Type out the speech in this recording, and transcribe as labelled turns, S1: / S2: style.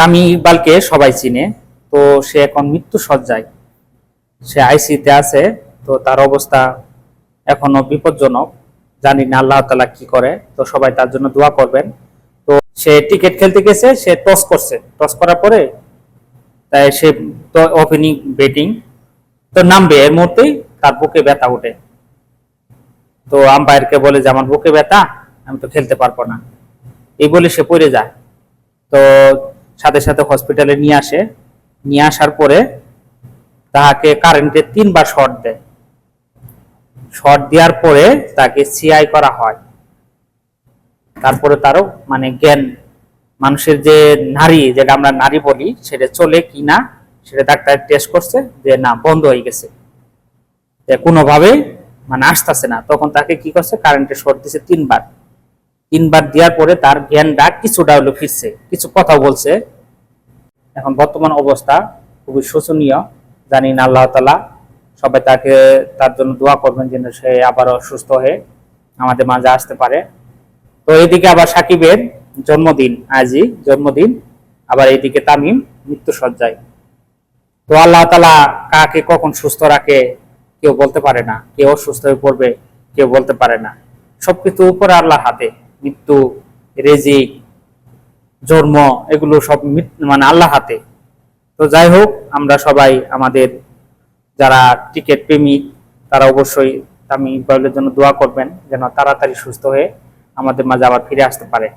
S1: তামিম ইকবালকে সবাই চিনে। তো সে এখন মৃত্যু সজ্জায়, সে আইসিতে আছে। তো তার অবস্থা এখনো বিপজ্জনক, জানি না আল্লাহ তাআলা কি করে। তো সবাই তার জন্য দোয়া করবেন। তো সে ক্রিকেট খেলতে গেছে, সে টস করছে, টস করার পরে তাই সে তো ওপেনিং ব্যাটিং তো নামবে, এর মুহূর্তেই তার বুকে ব্যথা ওঠে। তো আম্পায়ারকে বলে যে আমার বুকে ব্যথা, আমি তো খেলতে পারবো না, এই বলে সে পড়ে যায়। তো সাথে সাথে হসপিটালে নিয়ে আসে। নিয়ে আসার পরে তাকে কারেন্টে 3 বার শর্ট দেয়। শর্ট দেওয়ার পরে তাকে সিআই করা হয়। তারপরে তারও মানে জ্ঞান, মানুষের যে নারী, যেটা আমরা নারী বলি, সেটা চলে কি না সেটা ডাক্তার টেস্ট করছে, যে না, বন্ধ হয়ে গেছে, কোনোভাবে মানে আসতেছে না। তখন তাকে কি করছে, কারেন্টে শর্ট দিছে 3 বার। 3 বার দেওয়ার পরে তার জ্ঞানটা কিছুটা হলো ফিরছে, কিছু কথা বলছে। এখন বর্তমান অবস্থা খুবই শোচনীয়। জানি না আল্লাহ তাআলা সবাই তাকে, তার জন্য দোয়া করবেন যেন সে আবারও সুস্থ হয়ে আমাদের মাঝে আসতে পারে। তো এইদিকে আবার সাকিবের জন্মদিন, আজই জন্মদিন, আবার এইদিকে তামিম মৃত্যু সজ্জায়। তো আল্লাহ তাআলা কাকে কখন সুস্থ রাখে কেউ বলতে পারে না, কেউ সুস্থ হয়ে পড়বে কেউ বলতে পারে না। সবকিছু উপরে আল্লাহর হাতে। মৃত্যু, রিজিক, জন্ম, এগুলো সব মানে আল্লাহর হাতে। তো যাই হোক, আমরা সবাই আমাদের যারা ক্রিকেট প্রেমিক তারা অবশ্যই তামিম ইকবালের জন্য দোয়া করবেন যেন তাড়াতাড়ি সুস্থ হয়ে আমাদের মাঝে আবার ফিরে আসতে পারে।